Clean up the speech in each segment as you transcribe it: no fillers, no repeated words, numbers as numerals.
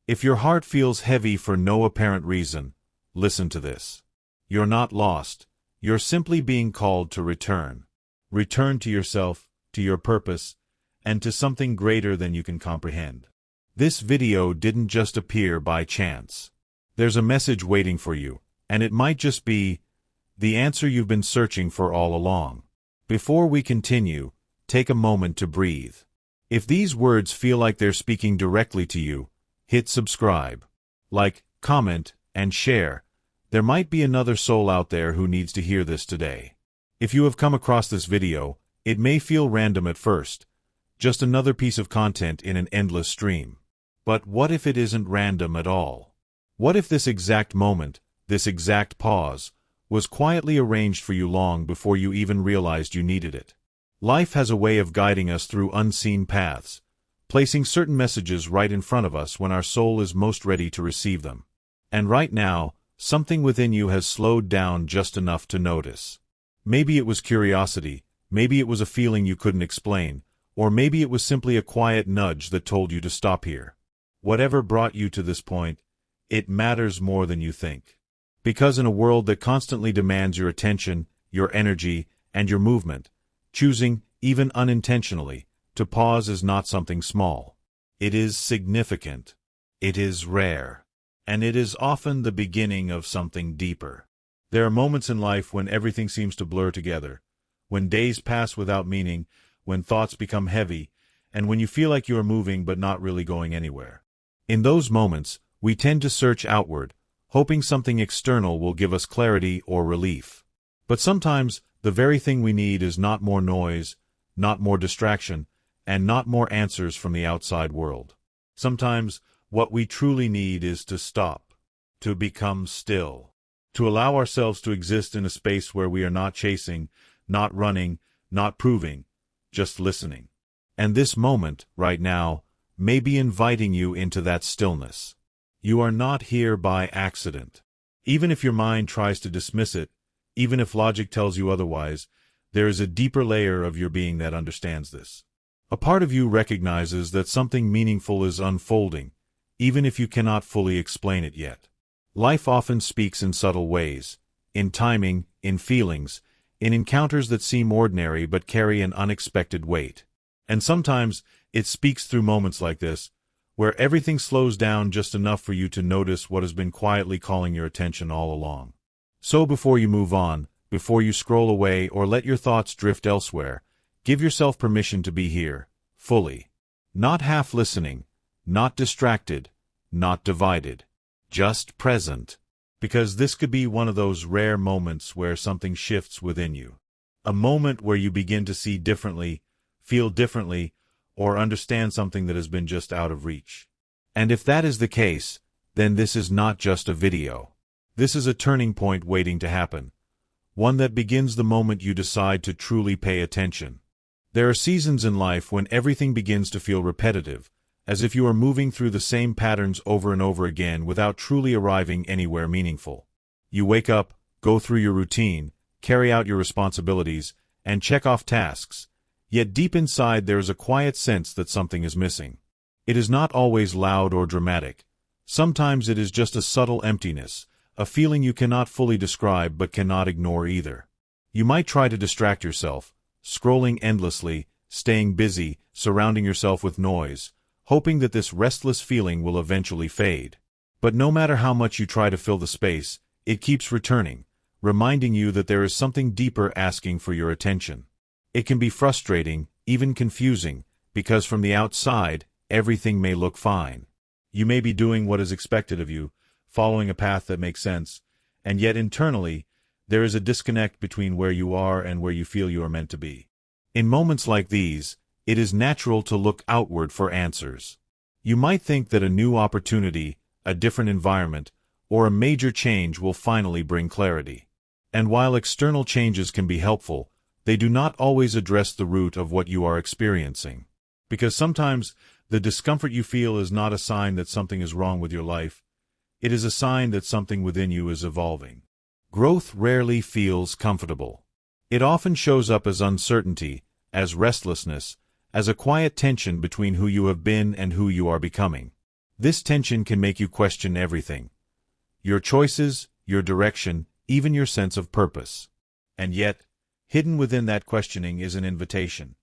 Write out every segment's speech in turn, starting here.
If your heart feels heavy for no apparent reason, listen to this. You're not lost. You're simply being called to return. Return to yourself, to your purpose, and to something greater than you can comprehend. This video didn't just appear by chance. There's a message waiting for you, and it might just be the answer you've been searching for all along. Before we continue, take a moment to breathe. If these words feel like they're speaking directly to you, hit subscribe, like, comment, and share. There might be another soul out there who needs to hear this today. If you have come across this video, it may feel random at first, just another piece of content in an endless stream. But what if it isn't random at all? What if this exact moment, this exact pause, was quietly arranged for you long before you even realized you needed it? Life has a way of guiding us through unseen paths, placing certain messages right in front of us when our soul is most ready to receive them. And right now, something within you has slowed down just enough to notice. Maybe it was curiosity, maybe it was a feeling you couldn't explain, or maybe it was simply a quiet nudge that told you to stop here. Whatever brought you to this point, it matters more than you think. Because in a world that constantly demands your attention, your energy, and your movement, choosing, even unintentionally, to pause is not something small. It is significant. It is rare. And it is often the beginning of something deeper. There are moments in life when everything seems to blur together, when days pass without meaning, when thoughts become heavy, and when you feel like you are moving but not really going anywhere. In those moments, we tend to search outward, hoping something external will give us clarity or relief. But sometimes, the very thing we need is not more noise, not more distraction, and not more answers from the outside world. Sometimes, what we truly need is to stop, to become still, to allow ourselves to exist in a space where we are not chasing, not running, not proving, just listening. And this moment, right now, may be inviting you into that stillness. You are not here by accident. Even if your mind tries to dismiss it, even if logic tells you otherwise, there is a deeper layer of your being that understands this. A part of you recognizes that something meaningful is unfolding, even if you cannot fully explain it yet. Life often speaks in subtle ways, in timing, in feelings, in encounters that seem ordinary but carry an unexpected weight. And sometimes, it speaks through moments like this, where everything slows down just enough for you to notice what has been quietly calling your attention all along. So before you move on, before you scroll away or let your thoughts drift elsewhere, give yourself permission to be here, fully. Not half listening, not distracted, not divided, just present. Because this could be one of those rare moments where something shifts within you. A moment where you begin to see differently, feel differently, or understand something that has been just out of reach. And if that is the case, then this is not just a video. This is a turning point waiting to happen. One that begins the moment you decide to truly pay attention. There are seasons in life when everything begins to feel repetitive, as if you are moving through the same patterns over and over again without truly arriving anywhere meaningful. You wake up, go through your routine, carry out your responsibilities, and check off tasks. Yet deep inside there is a quiet sense that something is missing. It is not always loud or dramatic. Sometimes it is just a subtle emptiness, a feeling you cannot fully describe but cannot ignore either. You might try to distract yourself, scrolling endlessly, staying busy, surrounding yourself with noise, hoping that this restless feeling will eventually fade. But no matter how much you try to fill the space, it keeps returning, reminding you that there is something deeper asking for your attention. It can be frustrating, even confusing, because from the outside, everything may look fine. You may be doing what is expected of you, following a path that makes sense, and yet internally, there is a disconnect between where you are and where you feel you are meant to be. In moments like these, it is natural to look outward for answers. You might think that a new opportunity, a different environment, or a major change will finally bring clarity. And while external changes can be helpful, they do not always address the root of what you are experiencing. Because sometimes, the discomfort you feel is not a sign that something is wrong with your life. It is a sign that something within you is evolving. Growth rarely feels comfortable. It often shows up as uncertainty, as restlessness, as a quiet tension between who you have been and who you are becoming. This tension can make you question everything. Your choices, your direction, even your sense of purpose. And yet, hidden within that questioning is an invitation,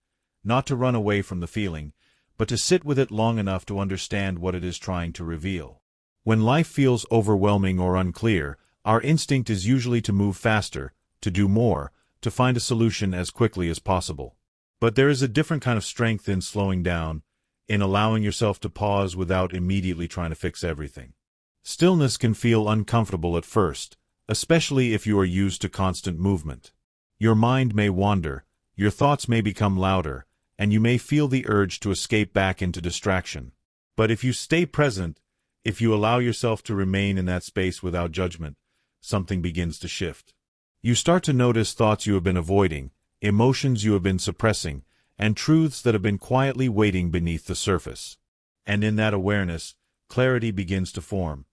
not to run away from the feeling, but to sit with it long enough to understand what it is trying to reveal. When life feels overwhelming or unclear, our instinct is usually to move faster, to do more, to find a solution as quickly as possible. But there is a different kind of strength in slowing down, in allowing yourself to pause without immediately trying to fix everything. Stillness can feel uncomfortable at first, especially if you are used to constant movement. Your mind may wander, your thoughts may become louder, and you may feel the urge to escape back into distraction. But if you stay present, if you allow yourself to remain in that space without judgment, something begins to shift. You start to notice thoughts you have been avoiding, emotions you have been suppressing, and truths that have been quietly waiting beneath the surface. And in that awareness, clarity begins to form.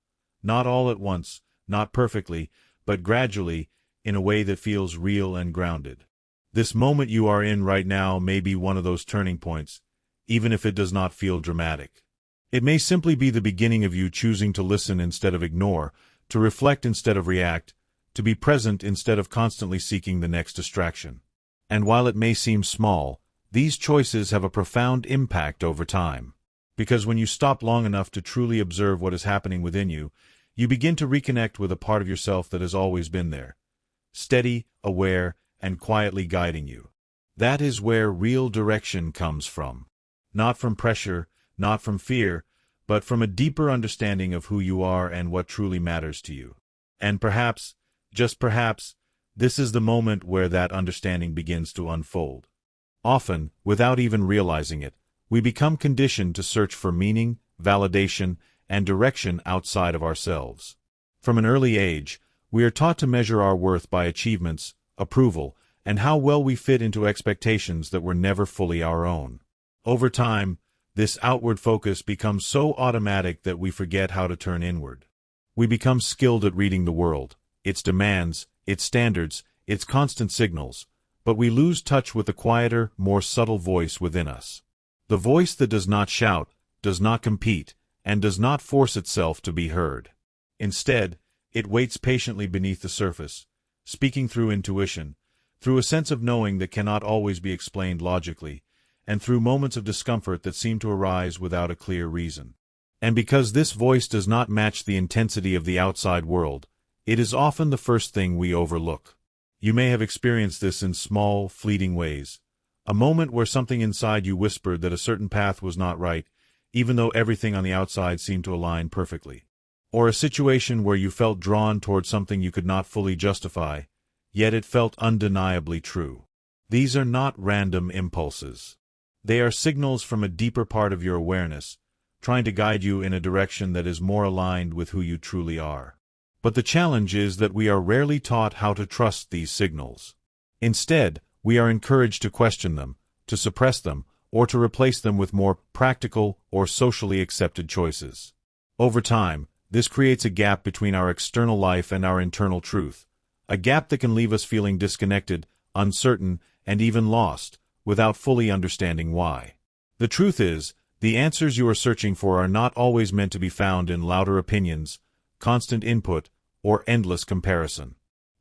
Not all at once, not perfectly, but gradually, in a way that feels real and grounded. This moment you are in right now may be one of those turning points, even if it does not feel dramatic. It may simply be the beginning of you choosing to listen instead of ignore, to reflect instead of react, to be present instead of constantly seeking the next distraction. And while it may seem small, these choices have a profound impact over time. Because when you stop long enough to truly observe what is happening within you, you begin to reconnect with a part of yourself that has always been there, steady, aware, and quietly guiding you. That is where real direction comes from. Not from pressure, not from fear, but from a deeper understanding of who you are and what truly matters to you. And perhaps, just perhaps, this is the moment where that understanding begins to unfold. Often, without even realizing it, we become conditioned to search for meaning, validation, and direction outside of ourselves. From an early age, we are taught to measure our worth by achievements, approval, and how well we fit into expectations that were never fully our own. Over time, this outward focus becomes so automatic that we forget how to turn inward. We become skilled at reading the world, its demands, its standards, its constant signals, but we lose touch with the quieter, more subtle voice within us. The voice that does not shout, does not compete, and does not force itself to be heard. Instead, it waits patiently beneath the surface, speaking through intuition, through a sense of knowing that cannot always be explained logically, and through moments of discomfort that seem to arise without a clear reason. And because this voice does not match the intensity of the outside world, it is often the first thing we overlook. You may have experienced this in small, fleeting ways. A moment where something inside you whispered that a certain path was not right, even though everything on the outside seemed to align perfectly. Or a situation where you felt drawn toward something you could not fully justify, yet it felt undeniably true. These are not random impulses. They are signals from a deeper part of your awareness, trying to guide you in a direction that is more aligned with who you truly are. But the challenge is that we are rarely taught how to trust these signals. Instead, we are encouraged to question them, to suppress them, or to replace them with more practical or socially accepted choices. Over time, this creates a gap between our external life and our internal truth, a gap that can leave us feeling disconnected, uncertain, and even lost, without fully understanding why. The truth is, the answers you are searching for are not always meant to be found in louder opinions, constant input, or endless comparison.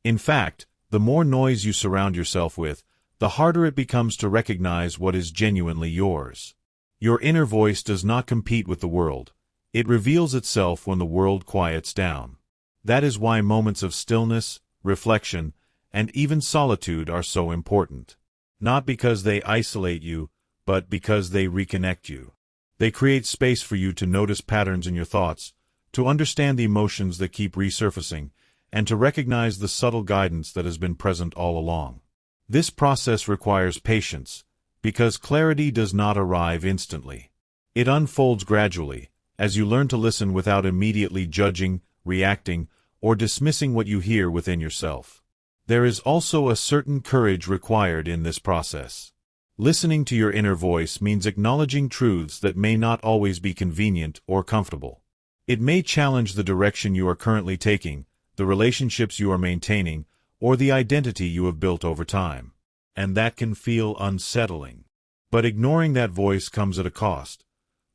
In fact, the more noise you surround yourself with, the harder it becomes to recognize what is genuinely yours. Your inner voice does not compete with the world. It reveals itself when the world quiets down. That is why moments of stillness, reflection, and even solitude are so important. Not because they isolate you, but because they reconnect you. They create space for you to notice patterns in your thoughts, to understand the emotions that keep resurfacing, and to recognize the subtle guidance that has been present all along. This process requires patience, because clarity does not arrive instantly. It unfolds gradually, as you learn to listen without immediately judging, reacting, or dismissing what you hear within yourself. There is also a certain courage required in this process. Listening to your inner voice means acknowledging truths that may not always be convenient or comfortable. It may challenge the direction you are currently taking, the relationships you are maintaining, or the identity you have built over time. And that can feel unsettling. But ignoring that voice comes at a cost.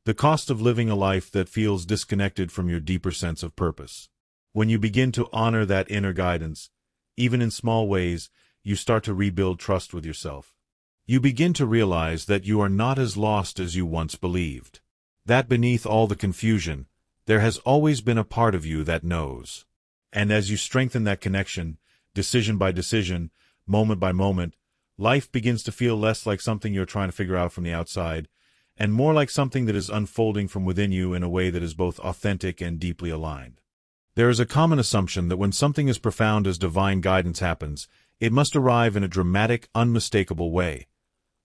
The cost of living a life that feels disconnected from your deeper sense of purpose. When you begin to honor that inner guidance, even in small ways, you start to rebuild trust with yourself. You begin to realize that you are not as lost as you once believed. That beneath all the confusion, there has always been a part of you that knows. And as you strengthen that connection, decision by decision, moment by moment, life begins to feel less like something you're trying to figure out from the outside, and more like something that is unfolding from within you in a way that is both authentic and deeply aligned. There is a common assumption that when something as profound as divine guidance happens, it must arrive in a dramatic, unmistakable way.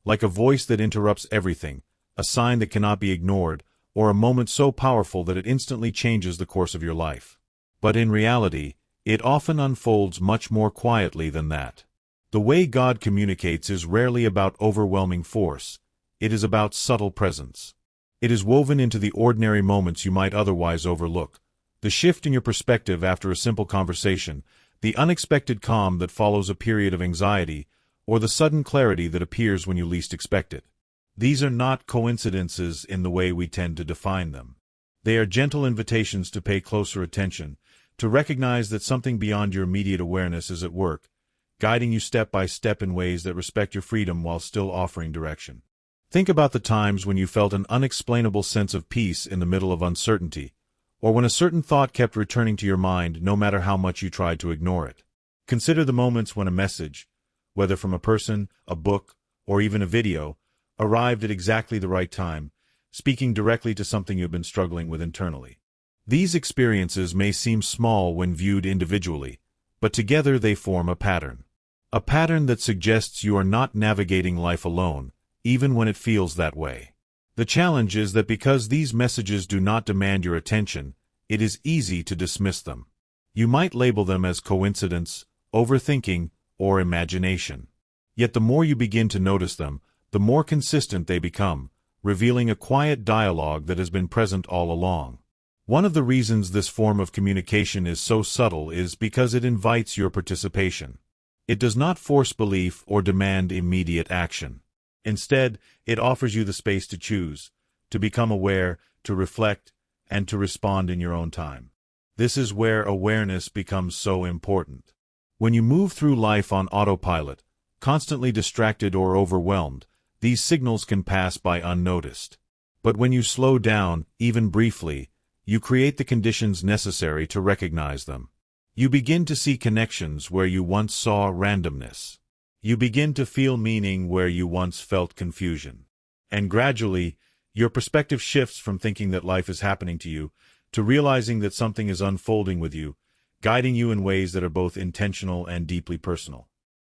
Like a voice that interrupts everything, a sign that cannot be ignored, or a moment so powerful that it instantly changes the course of your life. But in reality, it often unfolds much more quietly than that. The way God communicates is rarely about overwhelming force. It is about subtle presence. It is woven into the ordinary moments you might otherwise overlook. The shift in your perspective after a simple conversation, the unexpected calm that follows a period of anxiety, or the sudden clarity that appears when you least expect it. These are not coincidences in the way we tend to define them. They are gentle invitations to pay closer attention, to recognize that something beyond your immediate awareness is at work, guiding you step by step in ways that respect your freedom while still offering direction. Think about the times when you felt an unexplainable sense of peace in the middle of uncertainty, or when a certain thought kept returning to your mind no matter how much you tried to ignore it. Consider the moments when a message, whether from a person, a book, or even a video, arrived at exactly the right time, speaking directly to something you've been struggling with internally. These experiences may seem small when viewed individually, but together they form a pattern. A pattern that suggests you are not navigating life alone, even when it feels that way. The challenge is that because these messages do not demand your attention, it is easy to dismiss them. You might label them as coincidence, overthinking, or imagination. Yet the more you begin to notice them, the more consistent they become, revealing a quiet dialogue that has been present all along. One of the reasons this form of communication is so subtle is because it invites your participation. It does not force belief or demand immediate action. Instead, it offers you the space to choose, to become aware, to reflect, and to respond in your own time. This is where awareness becomes so important. When you move through life on autopilot, constantly distracted or overwhelmed, these signals can pass by unnoticed. But when you slow down, even briefly, you create the conditions necessary to recognize them. You begin to see connections where you once saw randomness. You begin to feel meaning where you once felt confusion. And gradually, your perspective shifts from thinking that life is happening to you, to realizing that something is unfolding with you, guiding you in ways that are both intentional and deeply personal.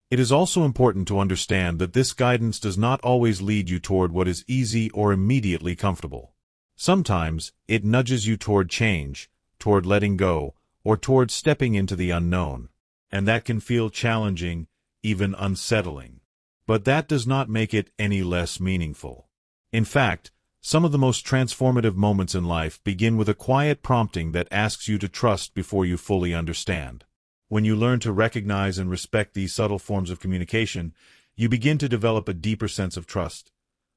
It is also important to understand that this guidance does not always lead you toward what is easy or immediately comfortable. Sometimes, it nudges you toward change, toward letting go, or toward stepping into the unknown. And that can feel challenging, even unsettling. But that does not make it any less meaningful. In fact, some of the most transformative moments in life begin with a quiet prompting that asks you to trust before you fully understand. When you learn to recognize and respect these subtle forms of communication, you begin to develop a deeper sense of trust,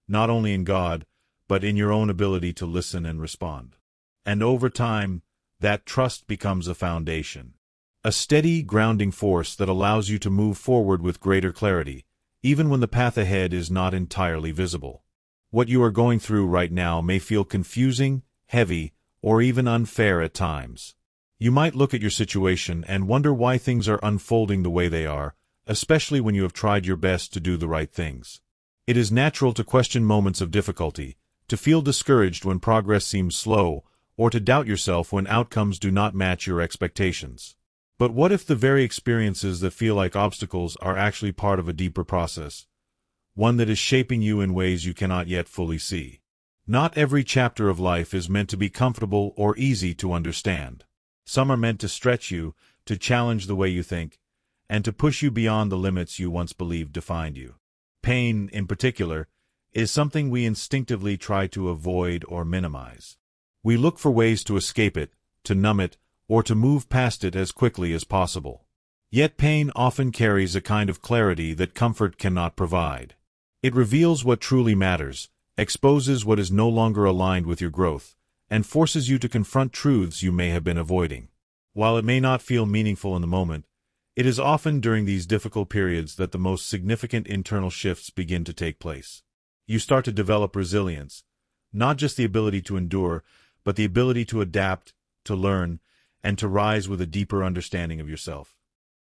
not only in God, but in your own ability to listen and respond. And over time, that trust becomes a foundation. A steady, grounding force that allows you to move forward with greater clarity, even when the path ahead is not entirely visible. What you are going through right now may feel confusing, heavy, or even unfair at times. You might look at your situation and wonder why things are unfolding the way they are, especially when you have tried your best to do the right things. It is natural to question moments of difficulty, to feel discouraged when progress seems slow, or to doubt yourself when outcomes do not match your expectations. But what if the very experiences that feel like obstacles are actually part of a deeper process, one that is shaping you in ways you cannot yet fully see? Not every chapter of life is meant to be comfortable or easy to understand. Some are meant to stretch you, to challenge the way you think, and to push you beyond the limits you once believed defined you. Pain, in particular, is something we instinctively try to avoid or minimize. We look for ways to escape it, to numb it, or to move past it as quickly as possible. Yet pain often carries a kind of clarity that comfort cannot provide. It reveals what truly matters, exposes what is no longer aligned with your growth, and forces you to confront truths you may have been avoiding. While it may not feel meaningful in the moment, it is often during these difficult periods that the most significant internal shifts begin to take place. You start to develop resilience, not just the ability to endure, but the ability to adapt, to learn, and to rise with a deeper understanding of yourself.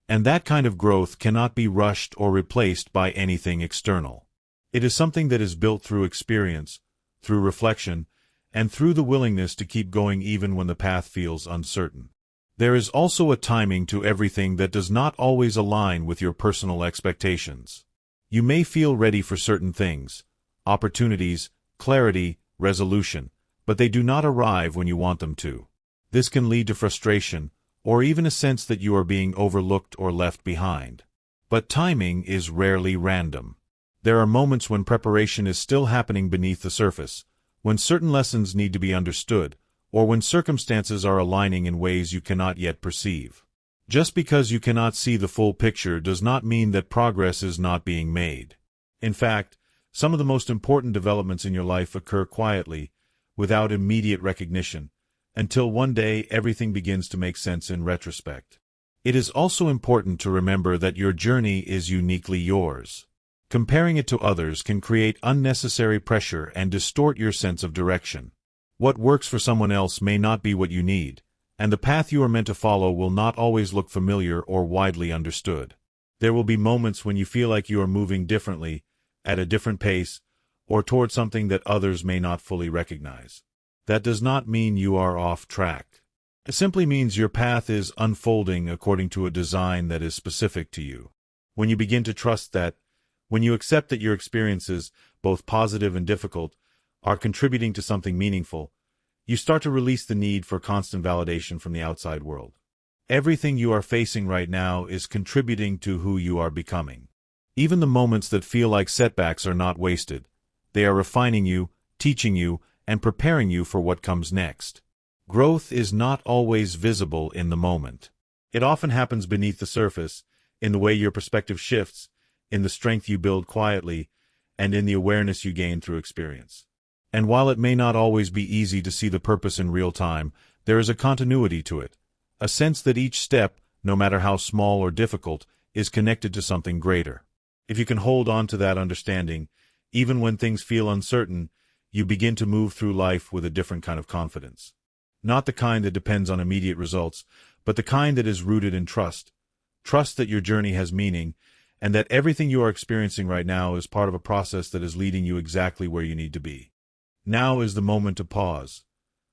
And that kind of growth cannot be rushed or replaced by anything external. It is something that is built through experience, through reflection, and through the willingness to keep going even when the path feels uncertain. There is also a timing to everything that does not always align with your personal expectations. You may feel ready for certain things, opportunities, clarity, resolution, but they do not arrive when you want them to. This can lead to frustration, or even a sense that you are being overlooked or left behind. But timing is rarely random. There are moments when preparation is still happening beneath the surface, when certain lessons need to be understood, or when circumstances are aligning in ways you cannot yet perceive. Just because you cannot see the full picture does not mean that progress is not being made. In fact, some of the most important developments in your life occur quietly, without immediate recognition, until one day everything begins to make sense in retrospect. It is also important to remember that your journey is uniquely yours. Comparing it to others can create unnecessary pressure and distort your sense of direction. What works for someone else may not be what you need, and the path you are meant to follow will not always look familiar or widely understood. There will be moments when you feel like you are moving differently, at a different pace, or toward something that others may not fully recognize. That does not mean you are off track. It simply means your path is unfolding according to a design that is specific to you. When you begin to trust that, when you accept that your experiences, both positive and difficult, are contributing to something meaningful, you start to release the need for constant validation from the outside world. Everything you are facing right now is contributing to who you are becoming. Even the moments that feel like setbacks are not wasted. They are refining you, teaching you, and preparing you for what comes next. Growth is not always visible in the moment. It often happens beneath the surface, in the way your perspective shifts, in the strength you build quietly, and in the awareness you gain through experience. And while it may not always be easy to see the purpose in real time, there is a continuity to it, a sense that each step, no matter how small or difficult, is connected to something greater. If you can hold on to that understanding, even when things feel uncertain, you begin to move through life with a different kind of confidence. Not the kind that depends on immediate results, but the kind that is rooted in trust. Trust that your journey has meaning, and that everything you are experiencing right now is part of a process that is leading you exactly where you need to be. Now is the moment to pause.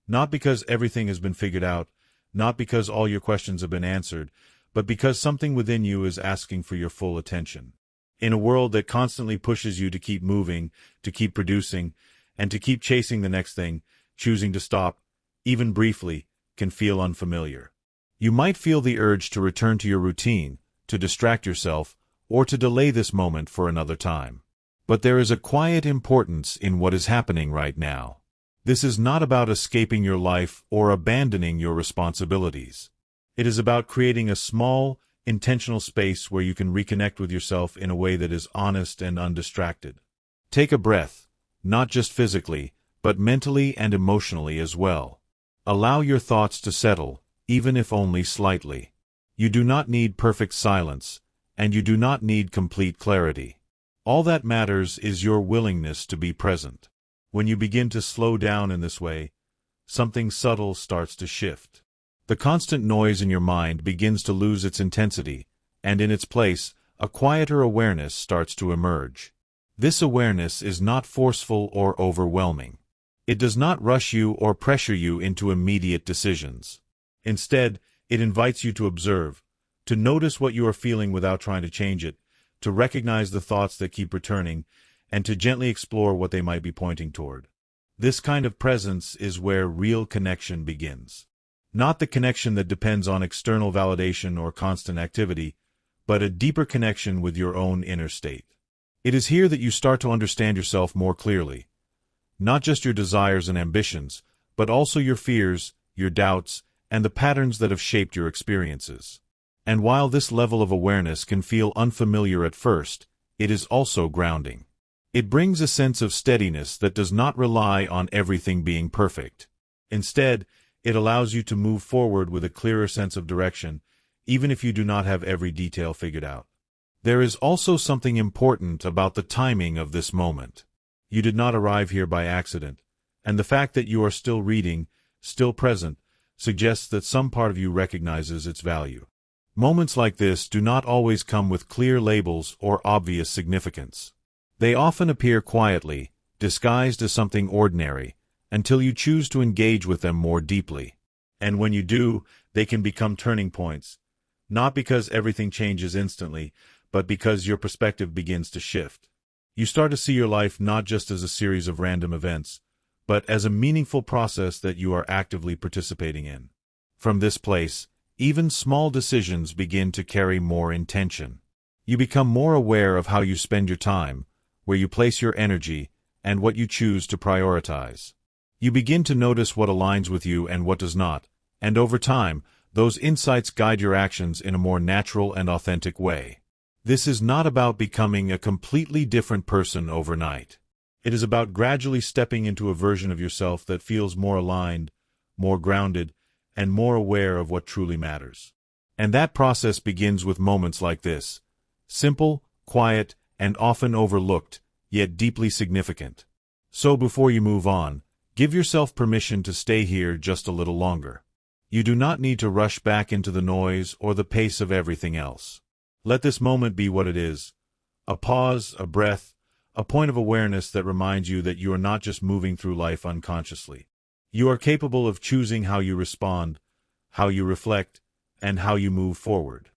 Not because everything has been figured out, not because all your questions have been answered, but because something within you is asking for your full attention. In a world that constantly pushes you to keep moving, to keep producing, and to keep chasing the next thing, choosing to stop, even briefly, can feel unfamiliar. You might feel the urge to return to your routine, to distract yourself, or to delay this moment for another time. But there is a quiet importance in what is happening right now. This is not about escaping your life or abandoning your responsibilities. It is about creating a small, intentional space where you can reconnect with yourself in a way that is honest and undistracted. Take a breath, not just physically, but mentally and emotionally as well. Allow your thoughts to settle, even if only slightly. You do not need perfect silence, and you do not need complete clarity. All that matters is your willingness to be present. When you begin to slow down in this way, something subtle starts to shift. The constant noise in your mind begins to lose its intensity, and in its place, a quieter awareness starts to emerge. This awareness is not forceful or overwhelming. It does not rush you or pressure you into immediate decisions. Instead, it invites you to observe, to notice what you are feeling without trying to change it, to recognize the thoughts that keep returning, and to gently explore what they might be pointing toward. This kind of presence is where real connection begins. Not the connection that depends on external validation or constant activity, but a deeper connection with your own inner state. It is here that you start to understand yourself more clearly. Not just your desires and ambitions, but also your fears, your doubts, and the patterns that have shaped your experiences. And while this level of awareness can feel unfamiliar at first, it is also grounding. It brings a sense of steadiness that does not rely on everything being perfect. Instead, it allows you to move forward with a clearer sense of direction, even if you do not have every detail figured out. There is also something important about the timing of this moment. You did not arrive here by accident, and the fact that you are still reading, still present, suggests that some part of you recognizes its value. Moments like this do not always come with clear labels or obvious significance. They often appear quietly, disguised as something ordinary, until you choose to engage with them more deeply. And when you do, they can become turning points, not because everything changes instantly, but because your perspective begins to shift. You start to see your life not just as a series of random events, but as a meaningful process that you are actively participating in. From this place, even small decisions begin to carry more intention. You become more aware of how you spend your time, where you place your energy, and what you choose to prioritize. You begin to notice what aligns with you and what does not, and over time, those insights guide your actions in a more natural and authentic way. This is not about becoming a completely different person overnight. It is about gradually stepping into a version of yourself that feels more aligned, more grounded, and more aware of what truly matters. And that process begins with moments like this: simple, quiet, and often overlooked, yet deeply significant. So before you move on, give yourself permission to stay here just a little longer. You do not need to rush back into the noise or the pace of everything else. Let this moment be what it is: a pause, a breath, a point of awareness that reminds you that you are not just moving through life unconsciously. You are capable of choosing how you respond, how you reflect, and how you move forward.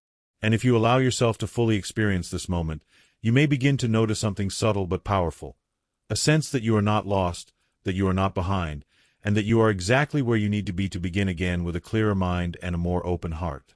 And if you allow yourself to fully experience this moment, you may begin to notice something subtle but powerful, a sense that you are not lost, that you are not behind, and that you are exactly where you need to be to begin again with a clearer mind and a more open heart.